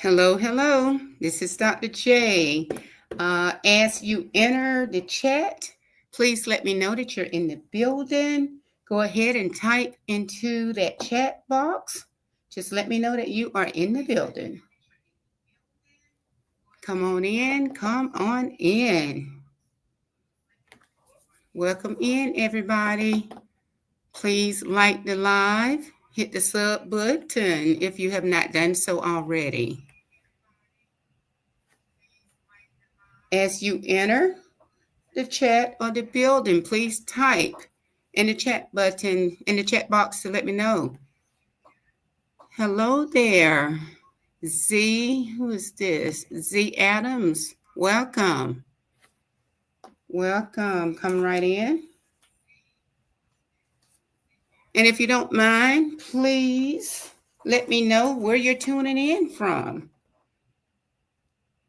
Hello, hello. This is Dr. J. As you enter the chat, please let me know that you're in the building. Go ahead and type into that chat box. Just let me know that you are in the building. Come on in. Come on in. Welcome in, everybody. Please like the live. Hit the sub button if you have not done so already. As you enter the chat or the building, please type in the chat button in the chat box to let me know. Hello there. Z, who is this? Z Adams. Welcome. Welcome. Come right in. And if you don't mind, please let me know where you're tuning in from.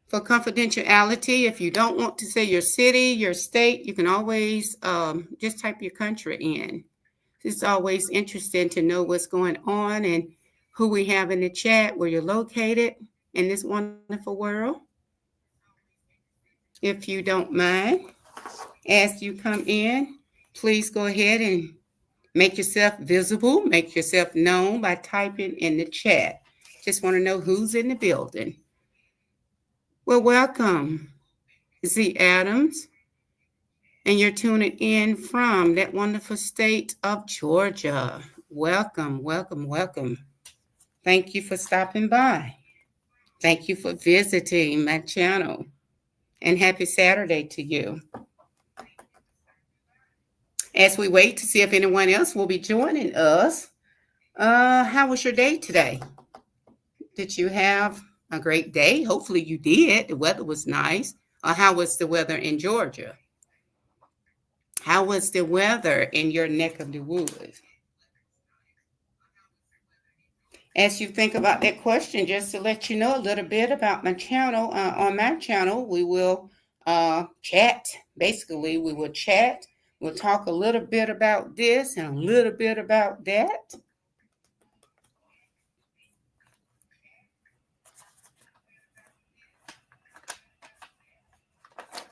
For confidentiality, if you don't want to say your city, your state, you can always just type your country in. It's always interesting to know what's going on and who we have in the chat, where you're located in this wonderful world. If you don't mind, as you come in, please go ahead and make yourself visible, make yourself known by typing in the chat. Just want to know who's in the building. Well, welcome, Z Adams. And you're tuning in from that wonderful state of Georgia. Welcome, welcome, welcome. Thank you for stopping by. Thank you for visiting my channel. And happy Saturday to you. As we wait to see if anyone else will be joining us, how was your day today? Did you have a great day? Hopefully you did. The weather was nice. How was the weather in Georgia? How was the weather in your neck of the woods? As you think about that question, just to let you know a little bit about my channel, on my channel, we will chat. Basically, we will chat. We'll talk a little bit about this and a little bit about that.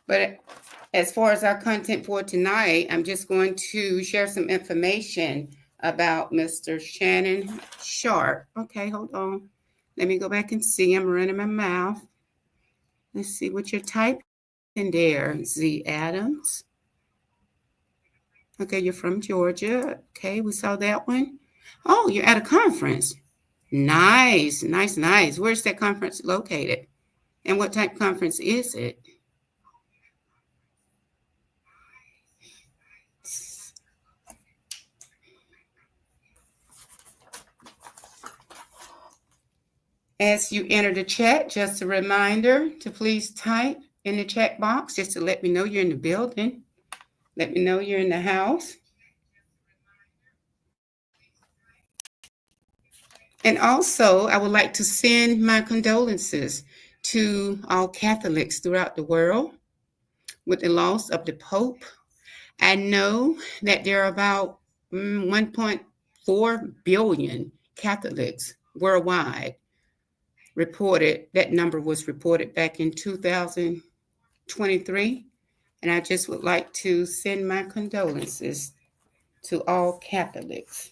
But as far as our content for tonight, I'm just going to share some information about Mr. Shannon Sharp. Okay, hold on. Let me go back and see. I'm running my mouth. Let's see what you're typing there, Z Adams. Okay, you're from Georgia. Okay, we saw that one. Oh, you're at a conference. Nice, nice, nice. Where's that conference located? And what type of conference is it? As you enter the chat, just a reminder to please type in the chat box just to let me know you're in the building. Let me know you're in the house. And also, I would like to send my condolences to all Catholics throughout the world with the loss of the Pope. I know that there are about 1.4 billion Catholics worldwide reported. That number was reported back in 2023. And I just would like to send my condolences to all Catholics.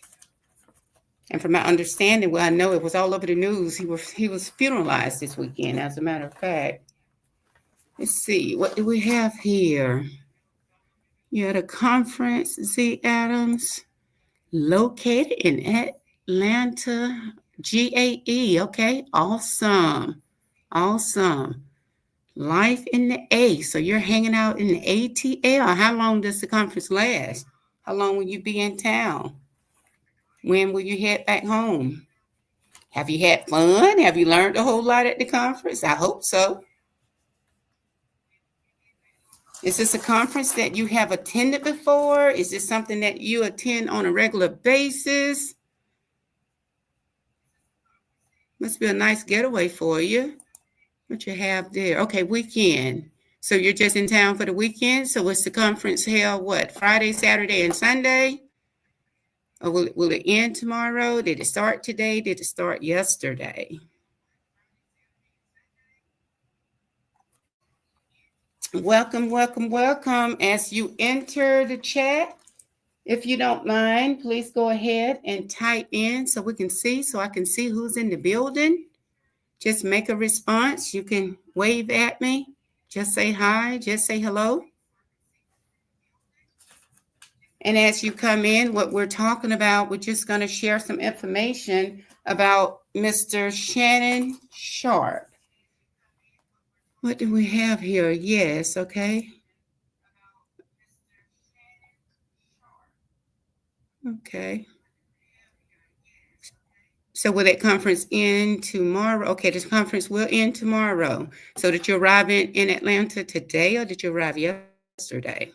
And from my understanding, well, I know it was all over the news. He was funeralized this weekend, as a matter of fact. Let's see, what do we have here? You're at a conference, Z Adams, located in Atlanta, GAE. Okay, awesome. Awesome. Life in the A. So you're hanging out in the ATL. How long does the conference last? How long will you be in town? When will you head back home? Have you had fun? Have you learned a whole lot at the conference? I hope so. Is this a conference that you have attended before? Is this something that you attend on a regular basis? Must be a nice getaway for you. What you have there? Okay, weekend. So you're just in town for the weekend? So what's the conference held, what, Friday, Saturday, and Sunday? Or will it end tomorrow? Did it start today? Did it start yesterday? Welcome, welcome, welcome. As you enter the chat, if you don't mind, please go ahead and type in so we can see, so I can see who's in the building. Just make a response. You can wave at me. Just say hi. Just say hello. And as you come in, what we're talking about, we're just going to share some information about Mr. Shannon Sharp. What do we have here? Yes, okay. Okay. So will that conference end tomorrow? Okay, this conference will end tomorrow. So did you arrive in Atlanta today or did you arrive yesterday?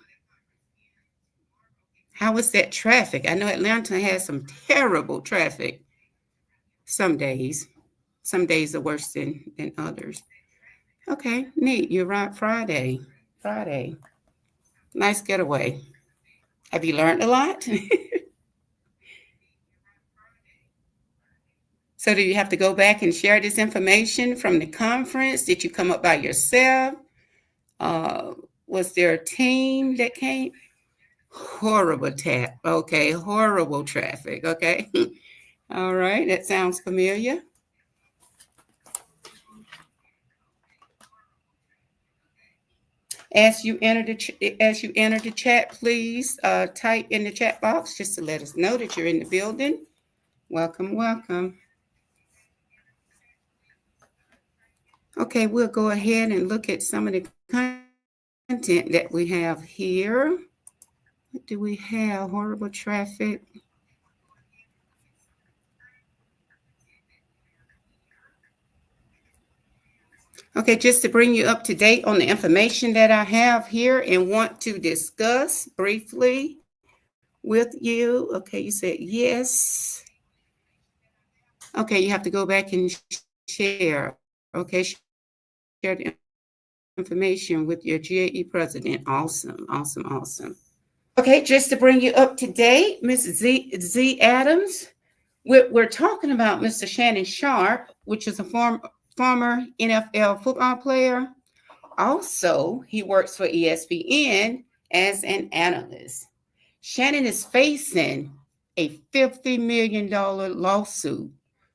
How was that traffic? I know Atlanta has some terrible traffic some days. Some days are worse than others. Okay, neat. You arrived Friday. Friday. Nice getaway. Have you learned a lot? So do you have to go back and share this information from the conference? Did you come up by yourself? Uh, was there a team that came? Horrible tap. Okay, horrible traffic. Okay. All right, that sounds familiar. As you enter the chat, please type in the chat box just to let us know that you're in the building. Welcome, welcome. Okay, we'll go ahead and look at some of the content that we have here. What do we have? Horrible traffic. Okay, just to bring you up to date on the information that I have here and want to discuss briefly with you. Okay, you said yes. Okay, you have to go back and share. Okay, share the information with your GAE president. Awesome, awesome, awesome. Okay, just to bring you up to date, Ms. Z Adams, we're talking about Mr. Shannon Sharp, which is a former NFL football player. Also, he works for ESPN as an analyst. Shannon is facing a $50 million lawsuit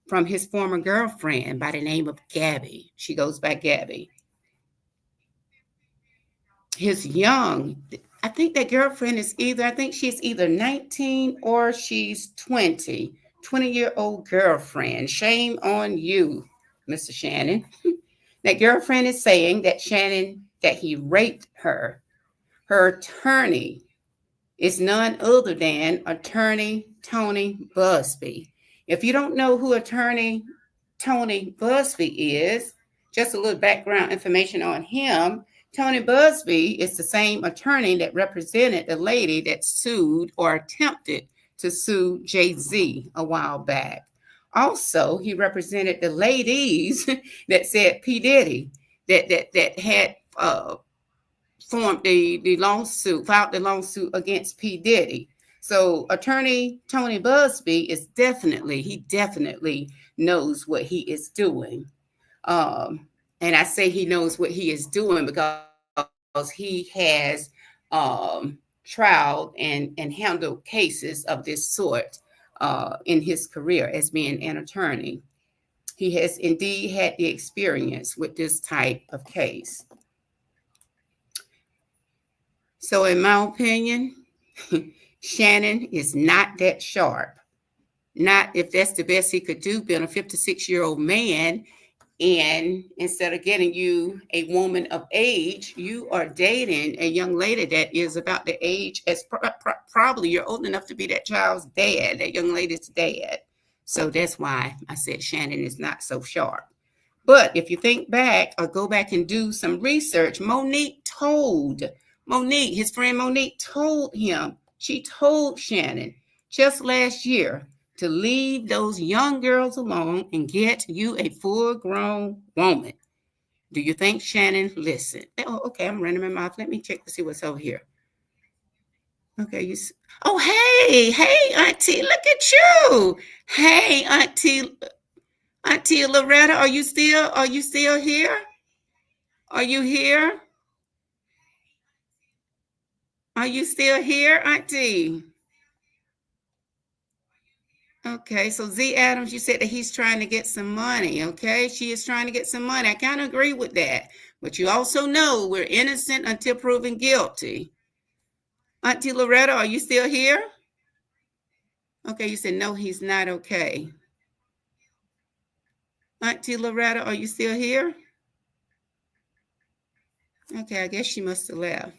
from his former girlfriend by the name of Gabby. She goes by Gabby. His young, I think that girlfriend is I think she's either 19 or she's 20, 20-year-old girlfriend. Shame on you, Mr. Shannon. That girlfriend is saying that he raped her. Her attorney is none other than attorney Tony Busby. If you don't know who attorney Tony Busby is, just a little background information on him. Tony Busby is the same attorney that represented the lady that sued or attempted to sue Jay-Z a while back. Also, he represented the ladies that said P. Diddy that had filed the lawsuit against P. Diddy. So attorney Tony Busby he definitely knows what he is doing. And I say he knows what he is doing because he has trialed and handled cases of this sort in his career as being an attorney. He has indeed had the experience with this type of case. So in my opinion, Shannon is not that sharp. Not if that's the best he could do, being a 56-year-old man. And instead of getting you a woman of age, you are dating a young lady that is about the age as probably you're old enough to be that child's dad, that young lady's dad. So that's why I said Shannon is not so sharp. But if you think back or go back and do some research, his friend Monique told him, she told Shannon just last year to leave those young girls alone and get you a full-grown woman. Do you think Shannon listened? Oh, okay, I'm running my mouth. Let me check to see what's over here. Okay, oh, hey, Auntie, look at you. Hey, Auntie Loretta, are you still here? Are you here? Are you still here, Auntie? Okay, so Z Adams, you said that he's trying to get some money. Okay, she is trying to get some money. I kind of agree with that. But you also know we're innocent until proven guilty. Auntie Loretta, are you still here? Okay, you said no, he's not okay. Auntie Loretta, are you still here? Okay, I guess she must have left.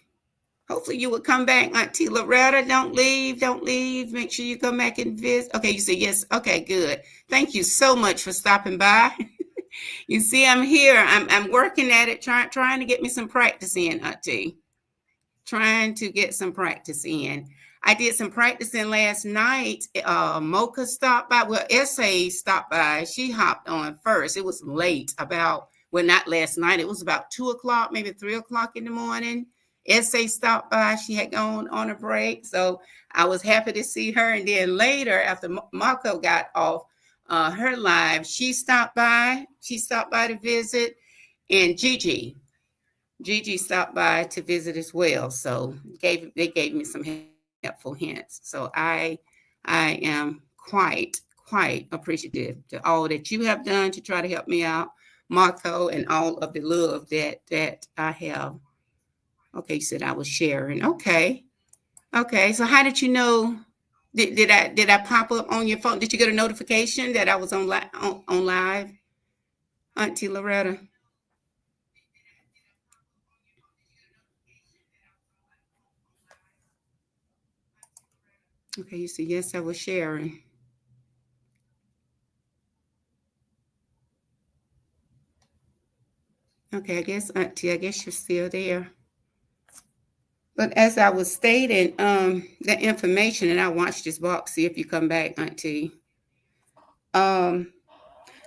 Hopefully you would come back, Auntie Loretta. Don't leave. Don't leave. Make sure you come back and visit. Okay, you said yes. Okay, good. Thank you so much for stopping by. You see, I'm here. I'm working at it, trying to get me some practice in, Auntie. Trying to get some practice in. I did some practicing last night. Mocha stopped by. Well, Essay stopped by. She hopped on first. It was late, about, well, not last night. It was about 2 o'clock, maybe 3 o'clock in the morning. Essay stopped by. She had gone on a break. So I was happy to see her. And then later, after Marco got off her live, she stopped by. She stopped by to visit. And Gigi stopped by to visit as well, so they gave me some helpful hints. So I am quite appreciative to all that you have done to try to help me out, Marco, and all of the love that I have. Okay, you said I was sharing. Okay. So how did you know? Did I pop up on your phone? Did you get a notification that I was on live, Auntie Loretta? Okay, you said yes, I was sharing. Okay, Auntie, I guess you're still there. But as I was stating, the information, and I watched this box, see if you come back, Auntie. Um,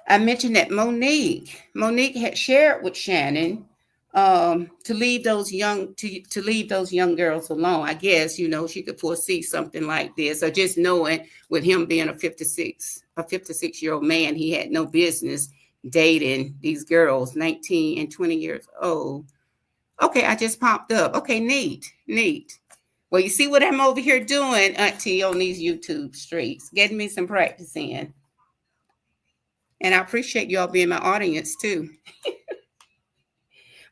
I mentioned that Monique had shared with Shannon to leave those to leave those young girls alone. I guess she could foresee something like this, or just knowing with him being a 56-year-old man, he had no business dating these girls, 19 and 20 years old. Okay, I just popped up. Okay, neat. Well, you see what I'm over here doing, Auntie, on these YouTube streets, getting me some practice in. And I appreciate y'all being my audience too.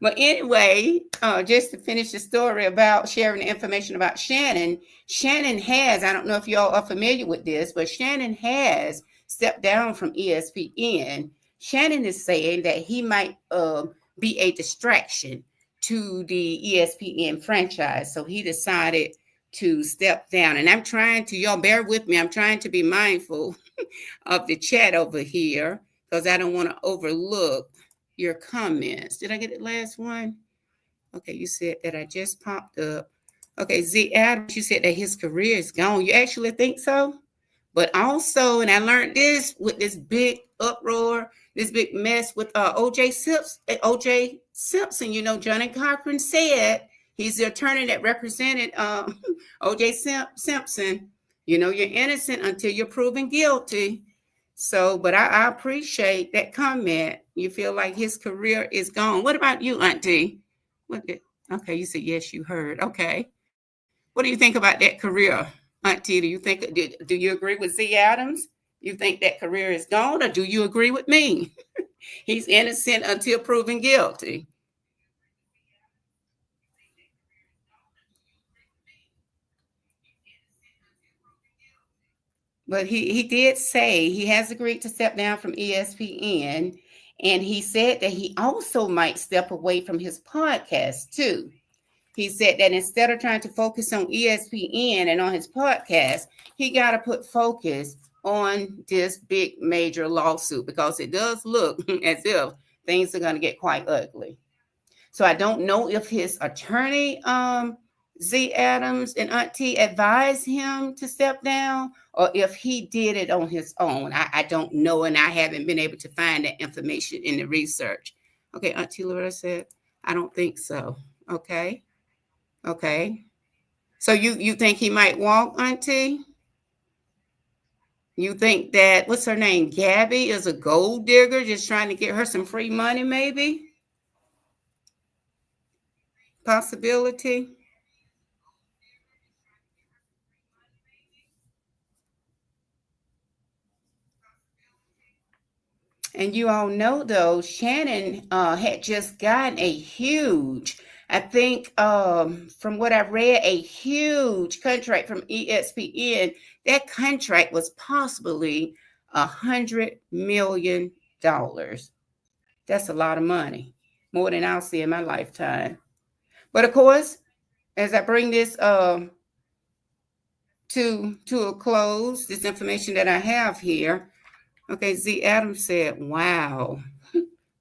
But anyway, just to finish the story about sharing the information about Shannon has, I don't know if y'all are familiar with this, but Shannon has stepped down from ESPN. Shannon is saying that he might be a distraction to the ESPN franchise. So he decided to step down. And y'all bear with me, I'm trying to be mindful of the chat over here because I don't want to overlook your comments. Did I get the last one? Okay, you said that I just popped up. Okay, Z Adams, you said that his career is gone. You actually think so? But also, and I learned this with this big uproar, this big mess with OJ Simpson. Johnny Cochran said he's the attorney that represented OJ Simpson. You're innocent until you're proven guilty. So, but I appreciate that comment. You feel like his career is gone. What about you, Auntie? Okay, you said yes, you heard. Okay. What do you think about that career, Auntie? Do you agree with Z Adams? You think that career is gone, or do you agree with me? He's innocent until proven guilty. But he did say he has agreed to step down from ESPN, and he said that he also might step away from his podcast too. He said that instead of trying to focus on ESPN and on his podcast, he got to put focus on this big major lawsuit because it does look as if things are going to get quite ugly. So I don't know if his attorney, Z Adams and Auntie, advised him to step down or if he did it on his own. I don't know, and I haven't been able to find that information in the research. Okay, Auntie Laura said, I don't think so. Okay. So you think he might walk, Auntie? You think that what's her name? Gabby is a gold digger just trying to get her some free money, maybe? Possibility. And you all know, though, Shannon had just gotten a huge, I think, from what I read, a huge contract from ESPN. That contract was possibly $100 million. That's a lot of money, more than I'll see in my lifetime. But of course, as I bring this to a close, this information that I have here. Okay, Z Adams said, "Wow,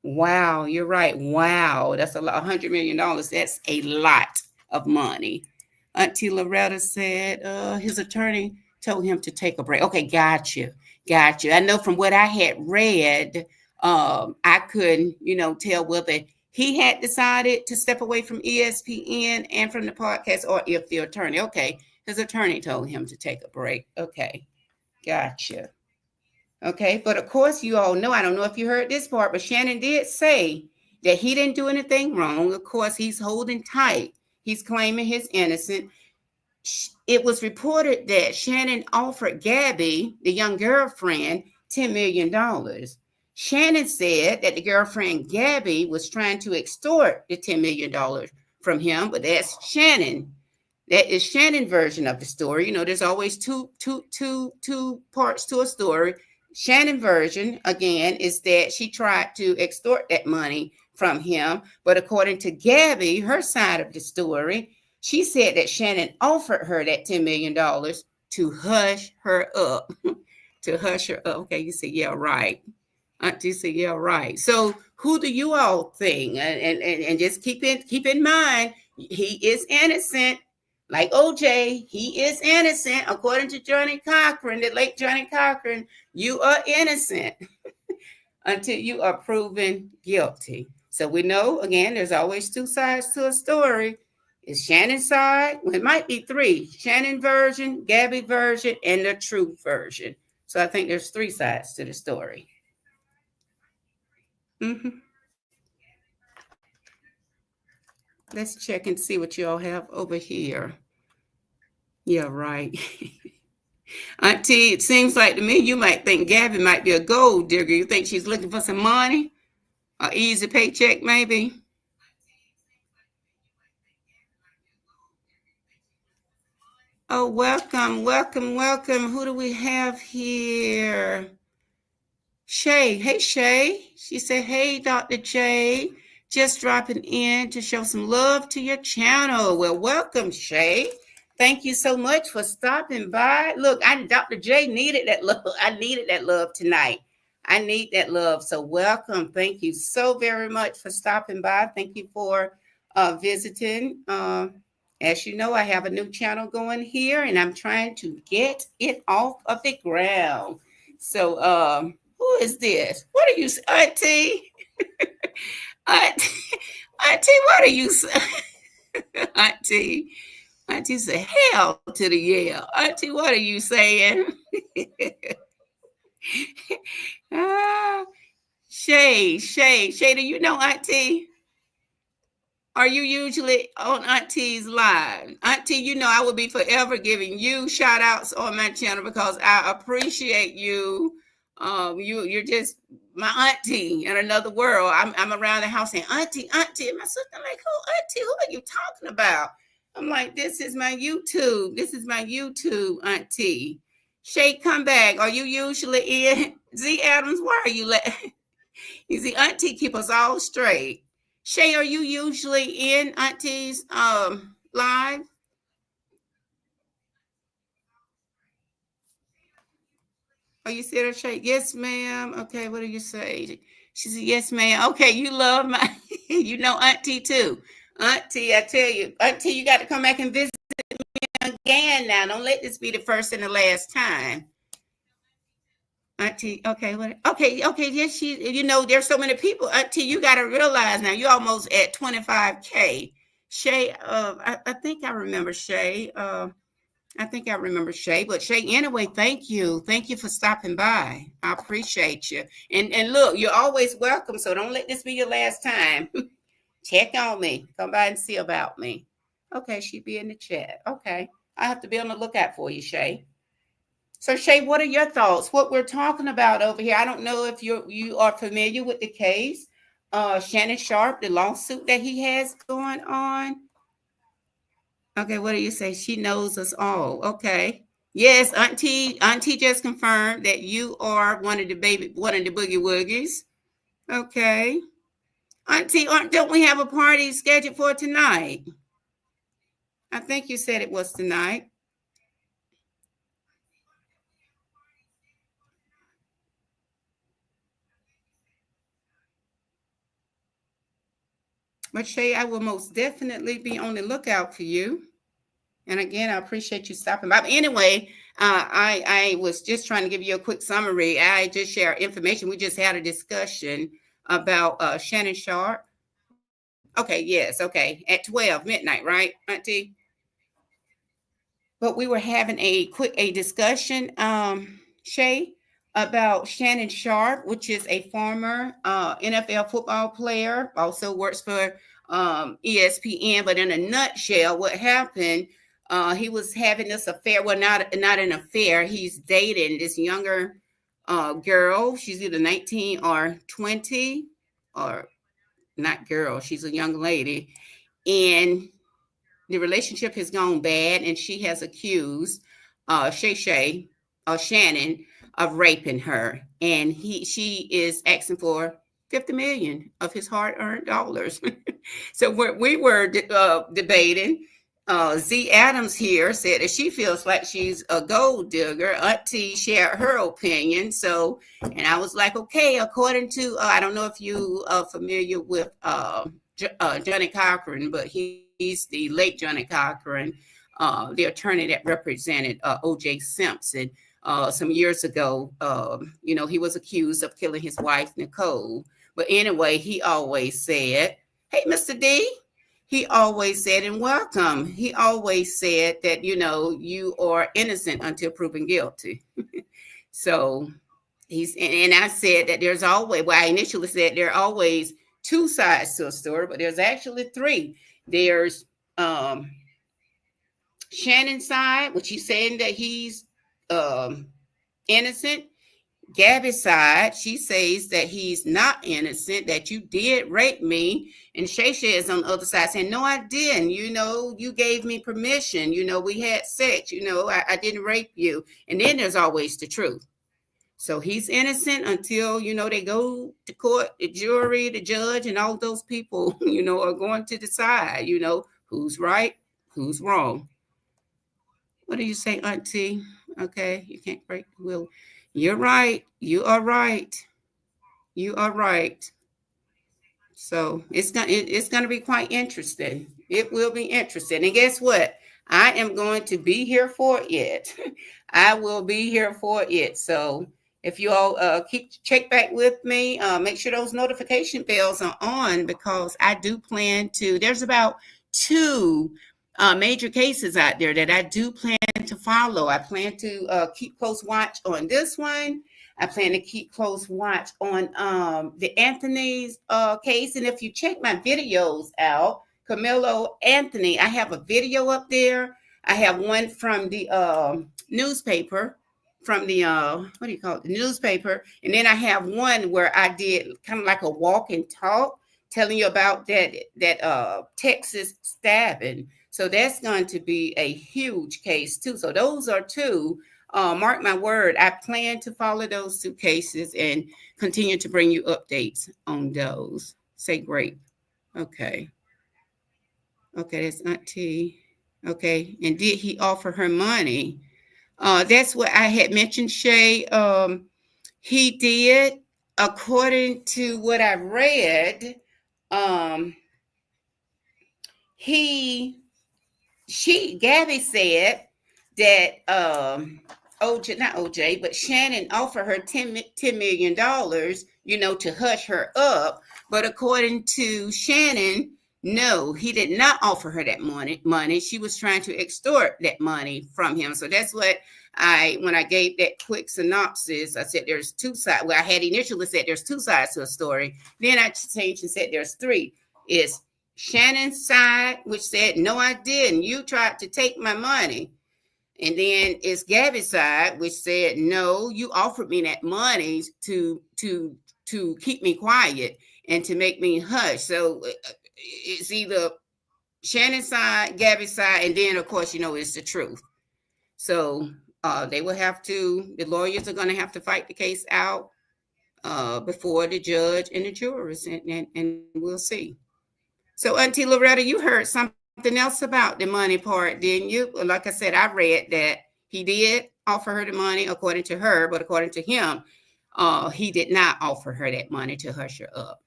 wow, you're right. Wow, that's a lot. $100 million. That's a lot of money." Auntie Loretta said, his attorney told him to take a break. Okay, got you. I know from what I had read, I couldn't, tell whether he had decided to step away from ESPN and from the podcast, or if the attorney. Okay, his attorney told him to take a break. Okay, gotcha. Okay, but of course, you all know, I don't know if you heard this part, but Shannon did say that he didn't do anything wrong. Of course, he's holding tight. He's claiming he's innocent. It was reported that Shannon offered Gabby, the young girlfriend, $10 million. Shannon said that the girlfriend Gabby was trying to extort the $10 million from him, but that's Shannon. That is Shannon's version of the story. There's always two parts to a story. Shannon version, again, is that she tried to extort that money from him. But according to Gabby, her side of the story, she said that Shannon offered her that $10 million to hush her up. To hush her up. Okay, you say, yeah, right. Auntie said, yeah, right. So who do you all think? And just keep in mind, he is innocent. Like OJ, he is innocent. According to Johnny Cochran, the late Johnny Cochran, you are innocent until you are proven guilty. So we know, again, there's always two sides to a story. It's Shannon's side. Well, it might be three. Shannon version, Gabby version, and the truth version. So I think there's three sides to the story. Mm-hmm. Let's check and see what you all have over here. Yeah, right. Auntie, it seems like to me you might think Gabby might be a gold digger. You think she's looking for some money? An easy paycheck, maybe? Oh, welcome. Who do we have here? Shay. Hey, Shay. She said, hey, Dr. J. Just dropping in to show some love to your channel. Well, welcome, Shay. Thank you so much for stopping by. Look, Dr. J needed that love. I needed that love tonight. I need that love. So welcome. Thank you so very much for stopping by. Thank you for visiting. As you know, I have a new channel going here, and I'm trying to get it off of the ground. So, who is this? What are you, Auntie? Auntie, Auntie, what are you saying? Auntie, Auntie said, hell to the yeah. Auntie, what are you saying? ah, Shay, do you know Auntie? Are you usually on Auntie's live? Auntie, I will be forever giving you shout outs on my channel because I appreciate you. You're just my auntie in another world. I'm around the house saying, Auntie. And my sister, I'm like, who, Auntie? Who are you talking about? I'm like, this is my YouTube. Auntie. Shay, come back. Are you usually in? Z Adams, why are you You see, Auntie keep us all straight. Shay, are you usually in Auntie's live? Oh, you said her, Shay? Yes, ma'am. Okay, what do you say? She said, yes, ma'am. Okay, you love my, Auntie too. Auntie, I tell you, Auntie, you got to come back and visit me again now. Don't let this be the first and the last time. Auntie, okay, what? Okay, yes, there's so many people. Auntie, you got to realize now, you're almost at 25K. Shay, I think I remember Shay. But Shay, anyway, thank you. Thank you for stopping by. I appreciate you. And look, you're always welcome, so don't let this be your last time. Check on me. Come by and see about me. Okay, she'd be in the chat. Okay. I have to be on the lookout for you, Shay. So Shay, what are your thoughts? What we're talking about over here? I don't know if you are familiar with the case. Shannon Sharp, the lawsuit that he has going on. Okay, what do you say? She knows us all. Okay. Yes, Auntie just confirmed that you are one of the boogie woogies. Okay. Auntie, don't we have a party scheduled for tonight? I think you said it was tonight. But Shay, I will most definitely be on the lookout for you. And again, I appreciate you stopping by. But anyway, I was just trying to give you a quick summary. I just share information. We just had a discussion about Shannon Sharp. Okay, yes, okay. At 12 midnight, right, Auntie? But we were having a discussion, Shay, about Shannon Sharp, which is a former NFL football player, also works for ESPN. But in a nutshell, what happened? He was having this affair. Well, not an affair. He's dating this younger girl. She's either 19 or 20, or not girl. She's a young lady, and the relationship has gone bad, and she has accused Shannon of raping her, and she is asking for 50 million of his hard-earned dollars. So we were debating. Z Adams here said that she feels like she's a gold digger. Auntie shared her opinion. So, and I was like, okay, according to, I don't know if you are familiar with Johnny Cochran, but he's the late Johnny Cochran, the attorney that represented O.J. Simpson some years ago. He was accused of killing his wife, Nicole. But anyway, he always said, hey, Mr. D, he always said, and welcome, he always said that, you are innocent until proven guilty. So and I said that there's always, well, I initially said there are always two sides to a story, but there's actually three. There's Shannon's side, which he's saying that he's innocent. Gabby's side, she says that he's not innocent, that you did rape me. And Shay Shay is on the other side saying, no, I didn't. You gave me permission. We had sex. I didn't rape you. And then there's always the truth. So he's innocent until, they go to court, the jury, the judge, and all those people, are going to decide, who's right, who's wrong. What do you say, Auntie? Okay, you can't break the will. You're right. You are right. You are right. So it's gonna be quite interesting. It will be interesting. And guess what? I am going to be here for it. I will be here for it. So if you all check back with me, make sure those notification bells are on, because I do plan to. There's about two major cases out there that I do plan to follow. I plan to keep close watch on this one. I plan to keep close watch on the Anthony's case. And if you check my videos out, Camilo Anthony, I have a video up there. I have one from the newspaper, from the what do you call it, the newspaper. And then I have one where I did kind of like a walk and talk, telling you about that Texas stabbing. So that's going to be a huge case too. So those are two. Mark my word, I plan to follow those two cases and continue to bring you updates on those. Say great. Okay. Okay, that's Auntie. Okay, and did he offer her money? That's what I had mentioned, Shay. He did, according to what I read. Gabby said that OJ, not OJ, but Shannon offered her $10 million, to hush her up. But according to Shannon, no, he did not offer her that money. She was trying to extort that money from him. So that's what when I gave that quick synopsis, I said there's two sides. Well, I had initially said there's two sides to a story. Then I changed and said there's three. It's Shannon's side, which said, no, I didn't. You tried to take my money. And then it's Gabby's side, which said, "No, you offered me that money to keep me quiet and to make me hush." So it's either Shannon's side, Gabby's side, and then of course it's the truth. So they will have to. The lawyers are going to have to fight the case out before the judge and the jurors, and we'll see. So, Auntie Loretta, you heard something else about the money part, didn't you? Like I said, I read that he did offer her the money according to her, but according to him, he did not offer her that money to hush her up.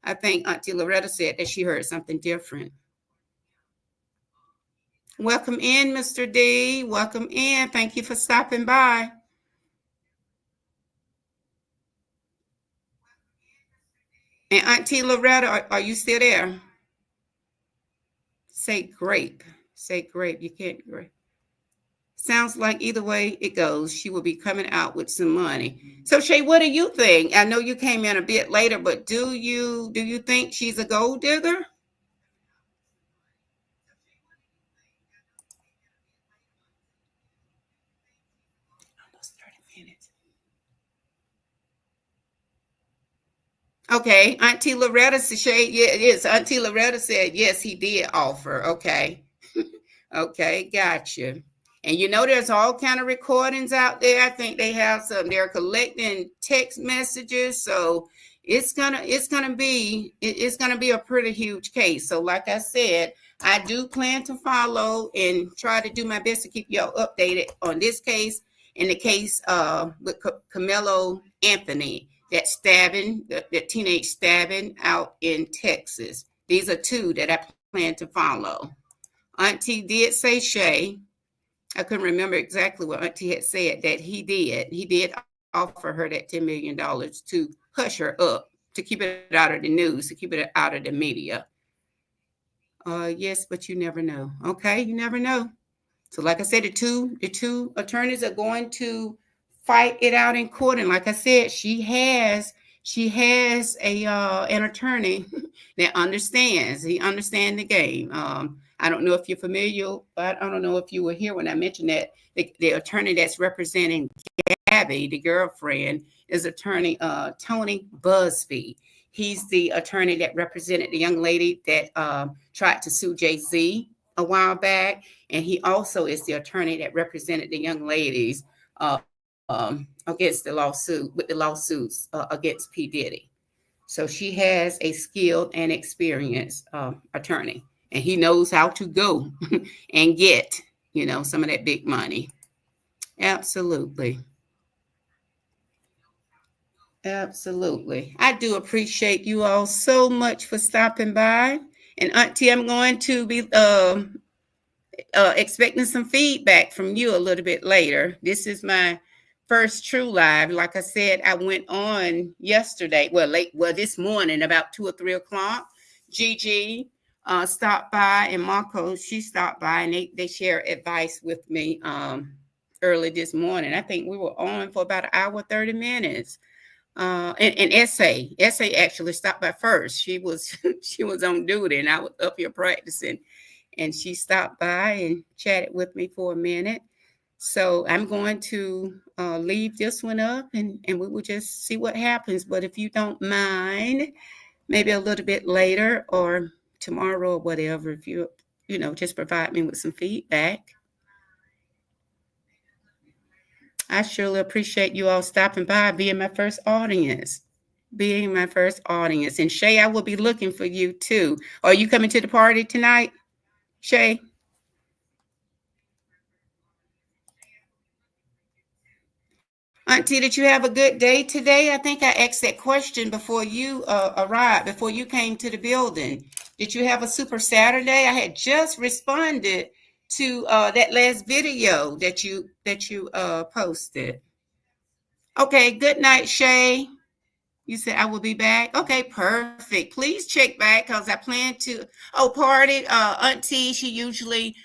I think Auntie Loretta said that she heard something different. Welcome in, Mr. D. Welcome in. Thank you for stopping by. And Auntie Loretta, are you still there? Say grape. Say grape. You can't grape. Sounds like either way it goes, she will be coming out with some money. So Shay, what do you think? I know you came in a bit later, but do you think she's a gold digger? Almost 30 minutes. Okay, Auntie Loretta said, Shay, yeah, yes. Auntie Loretta said yes, he did offer. Okay. Okay, gotcha. And there's all kind of recordings out there. I think they have some. They're collecting text messages, so it's gonna be a pretty huge case. So, like I said, I do plan to follow and try to do my best to keep y'all updated on this case and the case with Camelo Anthony, that stabbing, the teenage stabbing out in Texas. These are two that I plan to follow. Auntie did say, Shay, I couldn't remember exactly what Auntie had said, that he did. He did offer her that $10 million to hush her up, to keep it out of the news, to keep it out of the media. Yes, but you never know. Okay, you never know. So, like I said, the two attorneys are going to fight it out in court. And like I said, she has a an attorney that understands. He understands the game. I don't know if you're familiar, but I don't know if you were here when I mentioned that the attorney that's representing Gabby, the girlfriend, is attorney Tony Busby. He's the attorney that represented the young lady that tried to sue Jay-Z a while back, and he also is the attorney that represented the young ladies against the lawsuit with the lawsuits against P. Diddy. So she has a skilled and experienced attorney, and he knows how to go and get some of that big money. Absolutely. Absolutely. I do appreciate you all so much for stopping by. And Auntie, I'm going to be expecting some feedback from you a little bit later. This is my first true live. Like I said, I went on yesterday, this morning, about 2 or 3 o'clock. Gigi stopped by, and Marco, she stopped by, and they share advice with me early this morning. I think we were on for about an hour, 30 minutes. And essay actually stopped by first. She was she was on duty, and I was up here practicing, and she stopped by and chatted with me for a minute. So I'm going to leave this one up, and we will just see what happens. But if you don't mind, maybe a little bit later or tomorrow or whatever, if just provide me with some feedback. I surely appreciate you all stopping by, being my first audience. Being my first audience. And Shay, I will be looking for you too. Are you coming to the party tonight, Shay? Auntie, did you have a good day today? I think I asked that question before you arrived, before you came to the building. Did you have a super Saturday? I had just responded to that last video that you posted. Okay, good night, Shay. You said I will be back. Okay, perfect. Please check back because I plan to. Oh, party. Auntie, she usually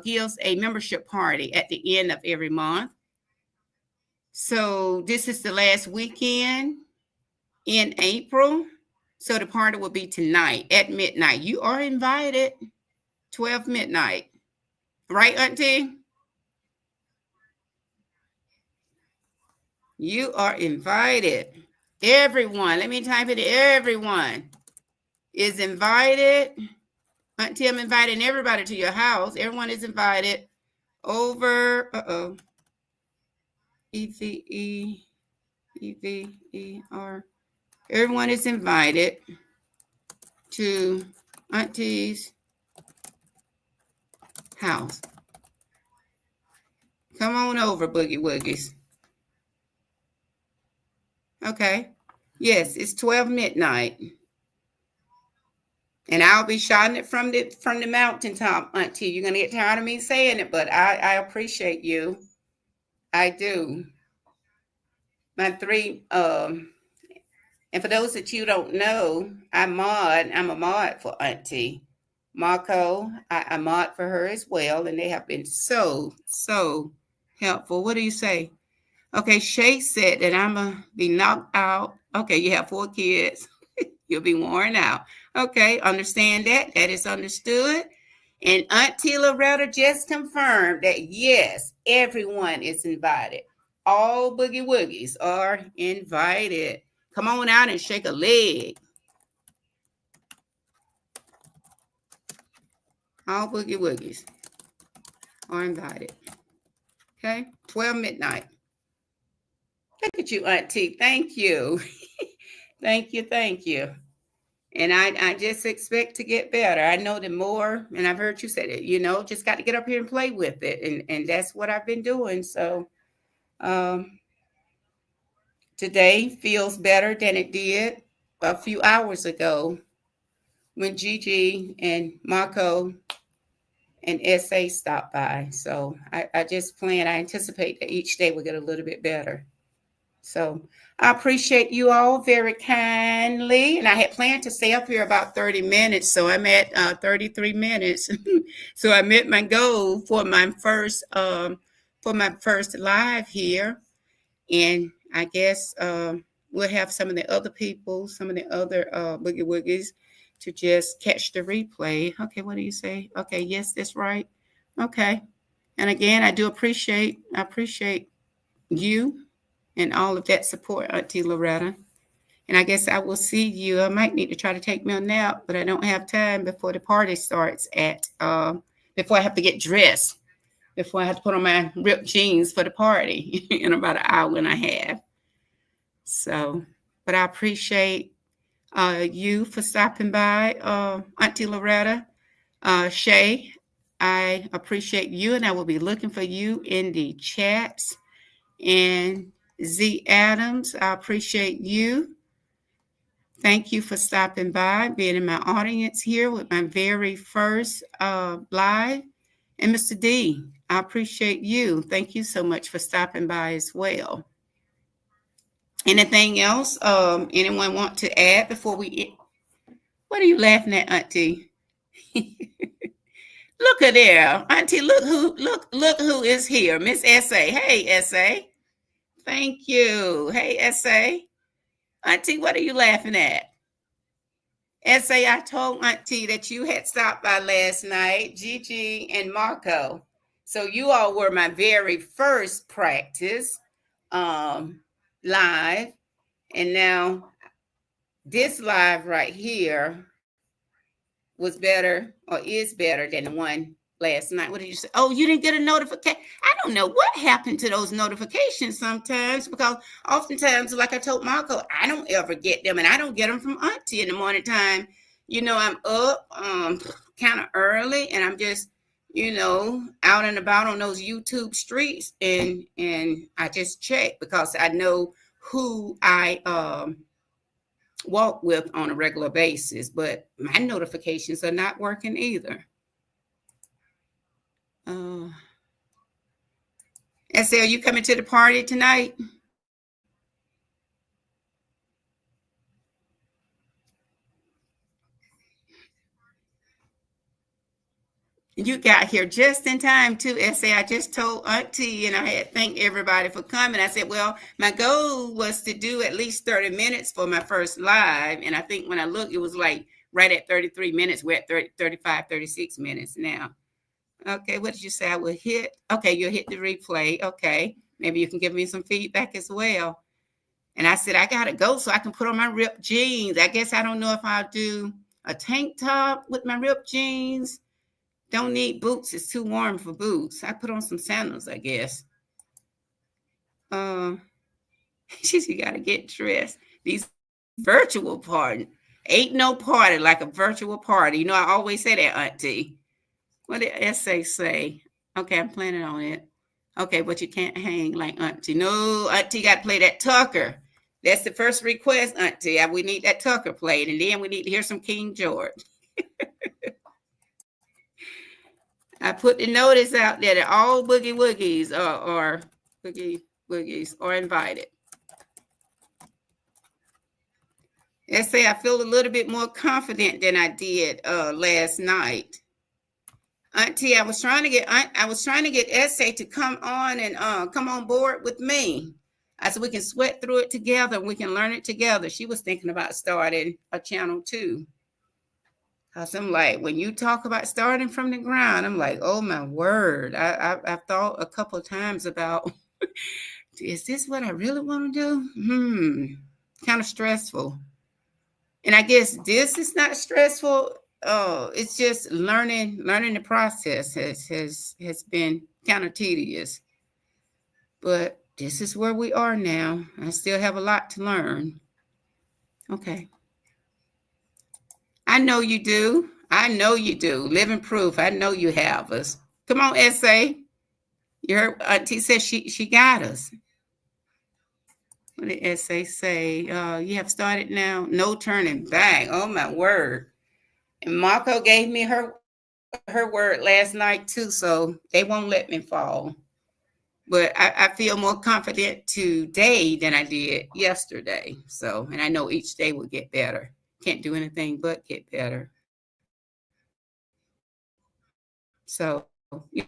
gives a membership party at the end of every month. So this is the last weekend in April. So the party will be tonight at midnight. You are invited. 12 midnight. Right, Auntie? You are invited. Everyone, let me type it. Everyone is invited. Auntie, I'm inviting everybody to your house. Everyone is invited over. E-V-E, E-V-E-R. Everyone is invited to Auntie's house. Come on over, Boogie Woogies. Okay. Yes, it's 12 midnight. And I'll be shouting it from the mountaintop, Auntie. You're gonna get tired of me saying it, but I appreciate you. I do. My three and for those that you don't know, I'm a mod for Auntie. Marco, I mod for her as well, and they have been so helpful. What do you say? Okay, Shay said that I'm going to be knocked out. Okay, you have 4 kids. You'll be worn out. Okay, understand that. That is understood. And Auntie Loretta just confirmed that, yes, everyone is invited. All Boogie Woogies are invited. Come on out and shake a leg. All Boogie Woogies are invited. Okay, 12 midnight. Look at you, Auntie. Thank you. Thank you. And I just expect to get better. I know the more, and I've heard you say it, just got to get up here and play with it. And that's what I've been doing. So today feels better than it did a few hours ago when Gigi and Marco and SA stopped by. So I anticipate that each day will get a little bit better. So I appreciate you all very kindly. And I had planned to stay up here about 30 minutes. So I'm at 33 minutes. So I met my goal for my first live here. And I guess we'll have some of the other people, some of the other Boogie Woogies to just catch the replay. Okay, what do you say? Okay, yes, that's right. Okay. And again, I appreciate you and all of that support, Auntie Loretta. And I guess I will see you. I might need to try to take me a nap, but I don't have time before the party starts before I have to get dressed, before I have to put on my ripped jeans for the party in about an hour and a half. So, but I appreciate you for stopping by, Auntie Loretta. Shay, I appreciate you, and I will be looking for you in the chats. And Z Adams, I appreciate you. Thank you for stopping by, being in my audience here with my very first live. And Mr. D, I appreciate you. Thank you so much for stopping by as well. Anything else anyone want to add before we... What are you laughing at, Auntie? Look at there. Auntie, look who is here. Miss S.A. Hey, S.A. Thank you. Hey, S.A. Auntie, what are you laughing at? S.A., I told Auntie that you had stopped by last night, Gigi and Marco. So you all were my very first practice live. And now this live right here was better or is better than the one last night. What did you say? Oh, you didn't get a notification. I don't know what happened to those notifications sometimes, because oftentimes, like I told Marco, I don't ever get them, and I don't get them from Auntie in the morning time. I'm up kind of early, and I'm just, out and about on those YouTube streets, and I just check because I know who I walk with on a regular basis, but my notifications are not working either. SL, you coming to the party tonight? You got here just in time too, SA. I just told Auntie, and I had thanked everybody for coming. I said, well, my goal was to do at least 30 minutes for my first live. And I think when I looked, it was like right at 33 minutes. We're at 35, 36 minutes now. Okay, what did you say I would hit? Okay, you'll hit the replay. Okay. Maybe you can give me some feedback as well. And I said, I got to go so I can put on my ripped jeans. I guess I don't know if I'll do a tank top with my ripped jeans. Don't need boots. It's too warm for boots. I put on some sandals, I guess. Uh, she said, you got to get dressed. These virtual parties. Ain't no party like a virtual party. You know, I always say that, Auntie. What did essay say? Okay, I'm planning on it. Okay, but you can't hang like Auntie. No, Auntie got to play that Tucker. That's the first request, Auntie. We need that Tucker played, and then we need to hear some King George. I put the notice out there that all boogie woogies or boogie woogies are invited. Let's say I feel a little bit more confident than I did last night. Auntie, I was trying to get Essay to come on and come on board with me. I said we can sweat through it together. We can learn it together. She was thinking about starting a channel too. Cause I'm like, when you talk about starting from the ground, I'm like, oh my word. I've thought a couple of times about, is this what I really want to do? Kind of stressful. And I guess this is not stressful. It's just learning the process has been kind of tedious. But this is where we are now. I still have a lot to learn. Okay. I know you do. I know you do. Living proof. I know you have us. Come on, Essay. You heard Auntie said she got us. What did Essay say? You have started now. No turning back. Oh my word. And Marco gave me her word last night too, so they won't let me fall. But I feel more confident today than I did yesterday. So, and I know each day will get better. Can't do anything but get better. So you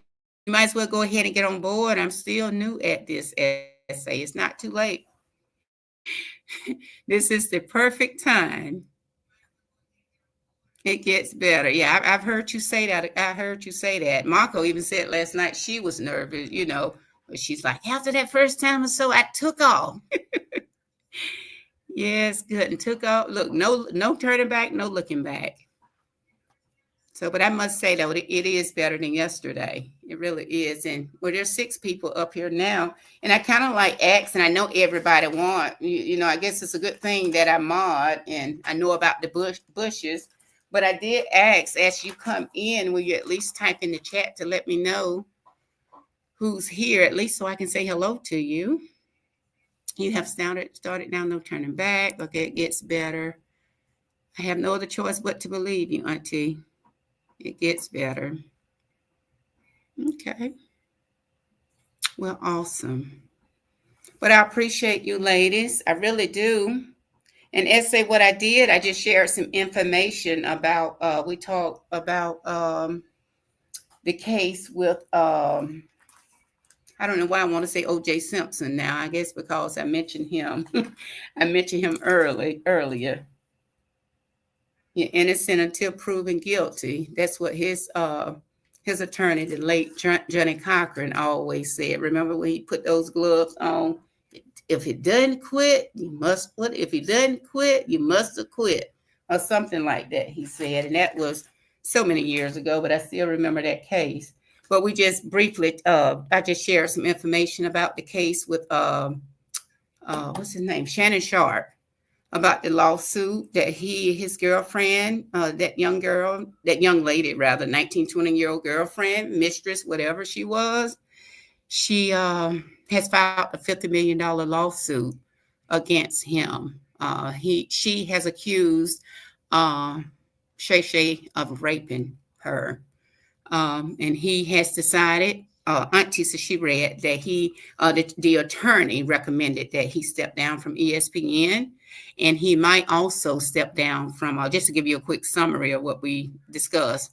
might as well go ahead and get on board. I'm still new at this essay. It's not too late. This is the perfect time. It gets better. Yeah, I've heard you say that. I heard you say that. Marco even said last night she was nervous, but she's like, after that first time or so, I took off. Yes, good. And took off. Look, no turning back, no looking back. So, but I must say, though, it is better than yesterday. It really is. And there's 6 people up here now. And I kind of like ask, and I know everybody want, I guess it's a good thing that I mod and I know about the bushes. But I did ask, as you come in, will you at least type in the chat to let me know who's here, at least so I can say hello to you. You have started now, no turning back. Okay, it gets better. I have no other choice but to believe you, Auntie. It gets better. Okay. Well, awesome. But I appreciate you, ladies. I really do. And essay, what I did, I just shared some information about, we talked about the case with, I don't know why I want to say O.J. Simpson now. I guess because I mentioned him. I mentioned him earlier. You're innocent until proven guilty. That's what his attorney, the late Johnny Cochran, always said. Remember when he put those gloves on? If he doesn't quit, you must quit. If he doesn't quit, you must acquit, or something like that, he said. And that was so many years ago, but I still remember that case. But we just briefly, I just shared some information about the case with, what's his name? Shannon Sharp, about the lawsuit that his girlfriend, that young lady, 19, 20-year-old girlfriend, mistress, whatever she was, she has filed a $50 million lawsuit against him. She has accused Shay of raping her. And he has decided, Auntie said she read that the attorney recommended that he step down from ESPN, and he might also step down from, just to give you a quick summary of what we discussed.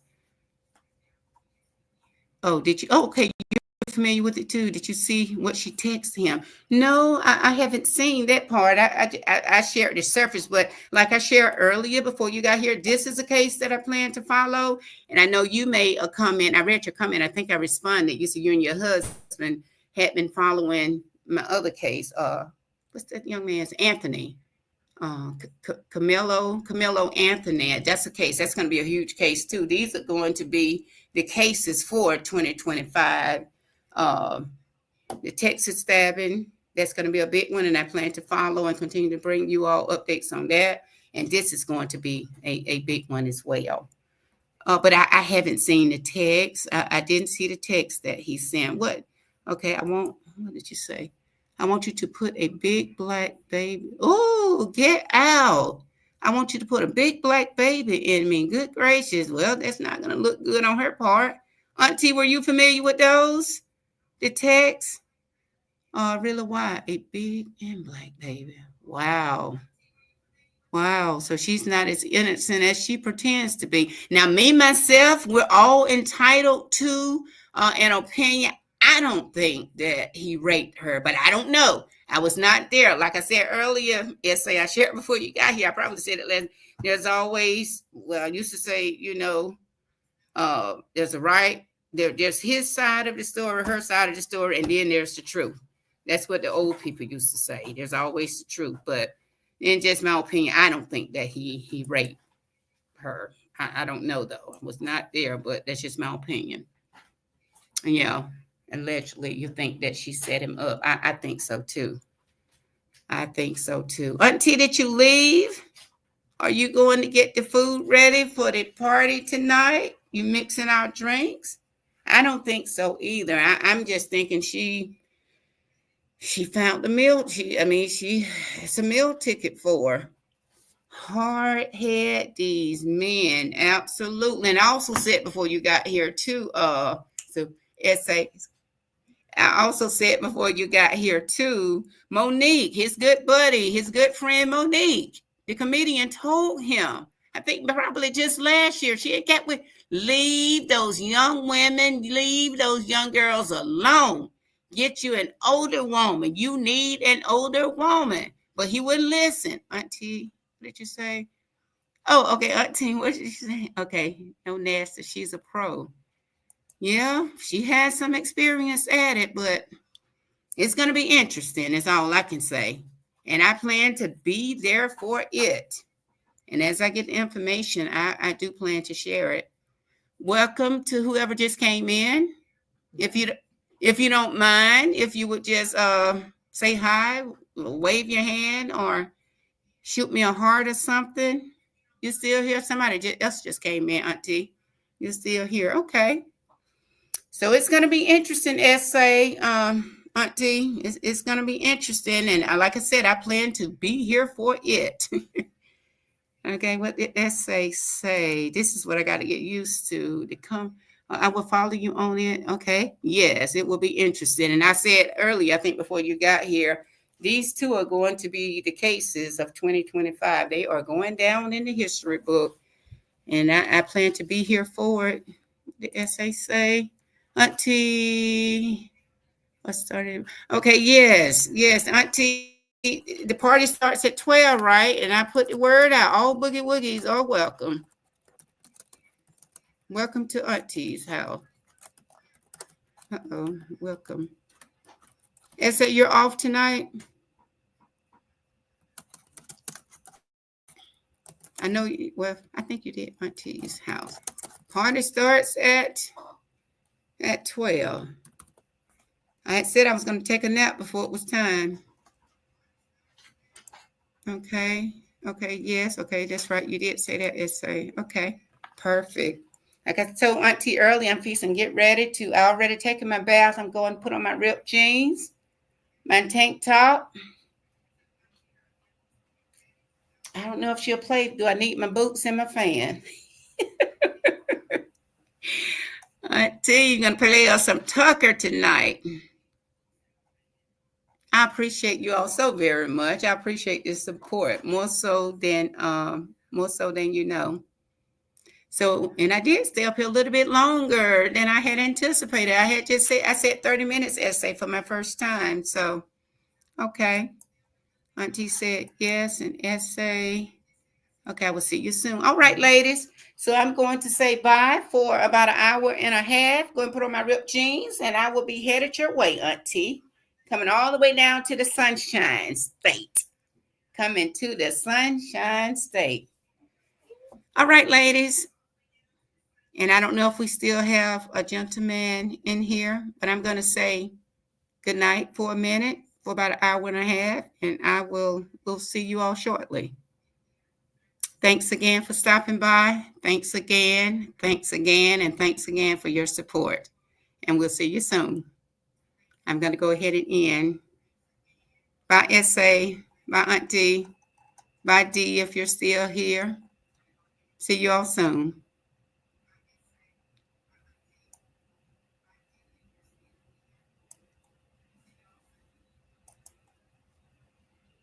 Oh, did you? Oh, okay. You're familiar with it too. Did you see what she texted him? No, I haven't seen that part. I shared the surface, but like I shared earlier before you got here, this is a case that I plan to follow. And I know you made a comment. I read your comment. I think I responded. You said you and your husband had been following my other case. What's that young man's Anthony? Camilo Anthony. That's a case. That's going to be a huge case too. These are going to be the cases for 2025. The Texas stabbing, that's going to be a big one, and I plan to follow and continue to bring you all updates on that. And this is going to be a big one as well. But I haven't seen the text. I didn't see the text that he sent. What? Okay, what did you say? I want you to put a big black baby. Oh, get out. I want you to put a big black baby in me. Good gracious. Well, that's not going to look good on her part. Auntie, were you familiar with those? The text? Really, why? A big and black baby. Wow. Wow. So she's not as innocent as she pretends to be. Now, me, myself, we're all entitled to an opinion. I don't think that he raped her, but I don't know. I was not there. Like I said earlier, essay I shared before you got here. I probably said it last. There's always, well, I used to say, there's a right. There's his side of the story, her side of the story, and then there's the truth. That's what the old people used to say. There's always the truth. But in just my opinion, I don't think that he raped her. I don't know, though. I was not there, but that's just my opinion. Yeah. Allegedly, you think that she set him up. I think so too. I think so too. Auntie, did you leave? Are you going to get the food ready for the party tonight? You mixing our drinks? I don't think so either. I'm just thinking she found the meal. It's a meal ticket for her. Hard head, these men, absolutely. And I also said before you got here too. So essays. I also said before you got here too, Monique, his good buddy, his good friend Monique, the comedian, told him, I think probably just last year, she had kept with, leave those young women, leave those young girls alone. Get you an older woman. You need an older woman. But he wouldn't listen. Auntie, what did you say? Oh, okay, Auntie, what did you say? Okay, no nasty, she's a pro. Yeah, she has some experience at it, but it's going to be interesting, is all I can say. And I plan to be there for it. And as I get the information, I do plan to share it. Welcome to whoever just came in. If you don't mind, if you would just say hi, wave your hand, or shoot me a heart or something. You still here? Somebody else just came in, Auntie. You're still here. Okay. So it's going to be interesting, essay, Auntie. It's going to be interesting. And like I said, I plan to be here for it. Okay, what did essay say? This is what I got to get used to come. I will follow you on it. Okay. Yes, it will be interesting. And I said earlier, I think before you got here, these two are going to be the cases of 2025. They are going down in the history book. And I plan to be here for it. The essay say, Auntie, what started? Okay, yes, Auntie. The party starts at 12, right? And I put the word out. All boogie woogies are welcome. Welcome to Auntie's house. Welcome. Essay, you're off tonight? I know you, well, I think you did Auntie's house. Party starts at 12. I had said I was going to take a nap before it was time. Okay, yes, okay, that's right. You did say that, essay. Okay, perfect. Like I told Auntie earlier, I'm fixing to get ready I already taken my bath. I'm going to put on my ripped jeans, my tank top. I don't know if she'll play. Do I need my boots and my fan? Auntie, you're going to play us some Tucker tonight. I appreciate you all so very much. I appreciate this support more so than you know. So, and I did stay up here a little bit longer than I had anticipated. I said 30 minutes essay for my first time. So, okay. Auntie said yes, and essay. Okay, I will see you soon. All right, ladies. So I'm going to say bye for about an hour and a half. Going to put on my ripped jeans, and I will be headed your way, Auntie. Coming all the way down to the Sunshine State. Coming to the Sunshine State. All right, ladies. And I don't know if we still have a gentleman in here, but I'm going to say good night for a minute, for about an hour and a half, and we'll see you all shortly. Thanks again for stopping by. Thanks again, and thanks again for your support. And we'll see you soon. I'm going to go ahead and end. Bye, SA. Bye, Aunt D. Bye, D, if you're still here. See you all soon.